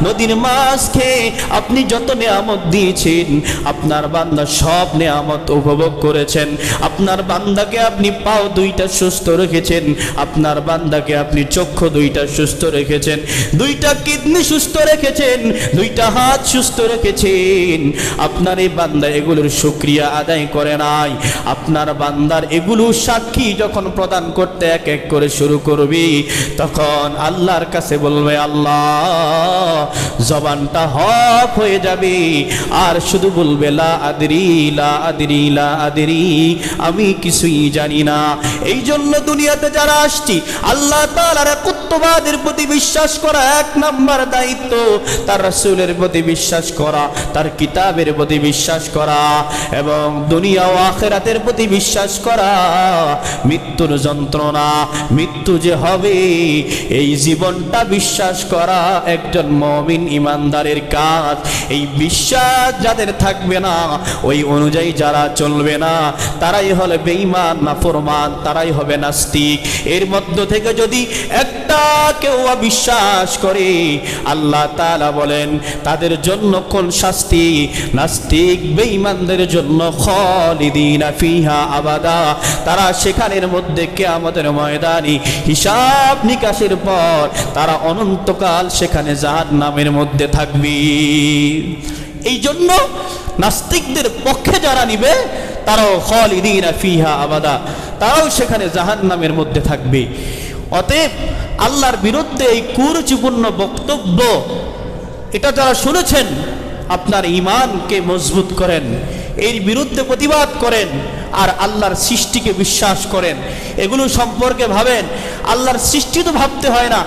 নদীর মাছ খেয়ে আপনি যত নেয়ামত দিয়েছেন, আপনার বান্দা সব নেয়ামত উপভোগ করেছেন। আপনার বান্দাকে আপনি পাও দুইটা সুস্থ রেখেছেন, আপনার বান্দাকে আপনি চক্ষু দুইটা সুস্থ রেখেছেন, দুইটা কিডনি সুস্থ রেখেছেন, দুইটা হাত সুস্থ রেখেছেন। আপনার এই বান্দা এগুলোর শুকরিয়া আদায় করে নাই। আপনার বান্দার এগুলো সাক্ষী যখন প্রদান করতে এক এক করে শুরু করবি, তখন আল্লাহর কাছে বলবে আল্লাহ, জবানটা হক হয়ে যাবে, আর শুধু বলবে লা আদরি লা আদরি লা আদরি, আমি কিছুই জানি না। এই জন্য দুনিয়াতে যারা আসছি, আল্লাহ তাআলার একাত্মবাদের প্রতি বিশ্বাস করা এক নাম্বার দায়িত্ব, তার রাসূলের প্রতি বিশ্বাস করা, তার কিতাবের প্রতি বিশ্বাস করা, এবং দুনিয়া ও আখিরাতের প্রতি বিশ্বাস করা। মৃত্যুর যন্ত্রণা, মৃত্যু যে হবে, এই জীবনটা বিশ্বাস করা একজন মুমিন ইমানদারের কাজ। এই বিশ্বাস যাদের থাকবে না, ওই অনুযায়ী যারা চলবে না, তারাই হলে বেঈমান, নাফরমান, তারাই হবে নাস্তিক। এর মধ্য থেকে যদি একটা কেউ অবিশ্বাস করে, আল্লাহ তাআলা বলেন তাদের জন্য কোন শাস্তি? নাস্তিক বেঈমানদের জন্য খালিদিনা ফিহা আবাদা, তারা সেখানের মধ্যে কিয়ামতের ময়দানে হিসাব নিকাশের পর তারা অনন্তকাল সেখানে জাহান্নামের মধ্যে থাকবে। এই জন্য নাস্তিকদের পক্ষে যারা নিবে, তারাও খালিদিনা ফিহা আবাদা, তারাও সেখানে জাহান্নামের মধ্যে থাকবে। অতএব আল্লাহর বিরুদ্ধে এই কুরুচিপূর্ণ বক্তব্য, এটা যারা শুনেছেন, আপনার ঈমানকে মজবুত করেন, এর বিরুদ্ধে প্রতিবাদ করেন, আর আল্লাহর সৃষ্টিকে বিশ্বাস করেন। এগুলো সম্পর্কে ভাবেন, আল্লাহর সৃষ্টি তো ভাবতে হয় না,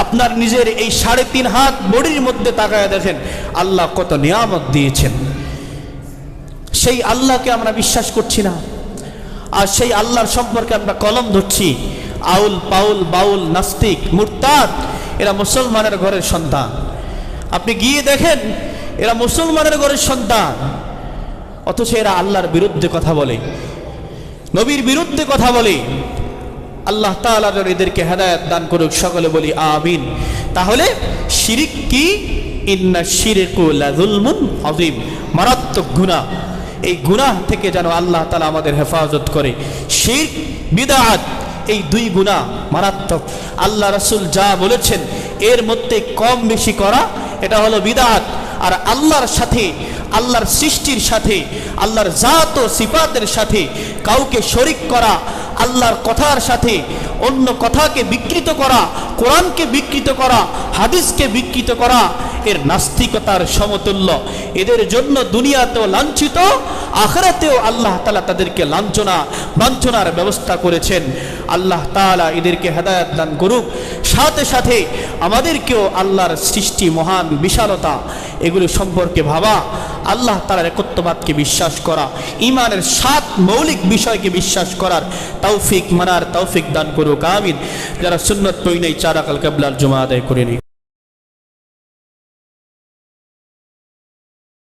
আপনার নিজের এই 3.5 হাত বডির মধ্যে তাকায় দেখেন আল্লাহ কত নিয়ামত দিয়েছেন। সেই আল্লাহকে আমরা বিশ্বাস করছি না, আর সেই আল্লাহর সম্পর্কে আমরা কলম ধরছি। আউল পাউল বাউল নাস্তিক মুরতাদ, এরা মুসলমানের ঘরের সন্তান। আপনি গিয়ে দেখেন এরা মুসলমানের ঘরের সন্তান, অথচ এরা আল্লাহর বিরুদ্ধে কথা বলে, নবীর বিরুদ্ধে কথা বলে। আল্লাহ তাআলা যেন এদেরকে হেদায়েত দান করুক, সকলে বলি আমিন। তাহলে শিরক কি? ইন্না শিরকু লাযুলমুন আযীম, মারাত্মক গুনাহ। এই গুনাহ থেকে যেন আল্লাহ তাআলা আমাদের হেফাজত করে। শিরক, বিদআত, এই দুই গুনাহ মারাত্মক। আল্লাহ রাসূল যা বলেছেন এর মধ্যে কম বেশি করা, এটা হলো বিদআত। আর আল্লাহর সাথে, আল্লাহর সৃষ্টির সাথে, আল্লাহর জাত ও সিফাতের সাথে কাউকে শরীক করা, আল্লাহর কথার সাথে অন্য কথাকে বিকৃত করা, কোরআনকে বিকৃত করা, হাদিসকে বিকৃত করা, এর নাস্তিকতার সমতুল্য। এদের জন্য দুনিয়াতেও লাঞ্ছিত, আখিরাতেও আল্লাহ তাআলা তাদেরকে লাঞ্ছনার ব্যবস্থা করেছেন। আল্লাহ তাআলা এদেরকে হেদায়েত দান করুক। সাথে সাথে আমাদেরকেও আল্লাহর সৃষ্টি, মহান বিশালতা, এগুলো সম্পর্কে ভাবা, আল্লাহ তাআলার একত্ববাদকে বিশ্বাস করা, ঈমানের 7 মৌলিক বিষয়কে বিশ্বাস করার তৌফিক, মানার তৌফিক দান করুক আমিন। যারা সুন্নাত পড়ে নাই, 4 রাকাত কিবলার জুমা আদায় করে নি।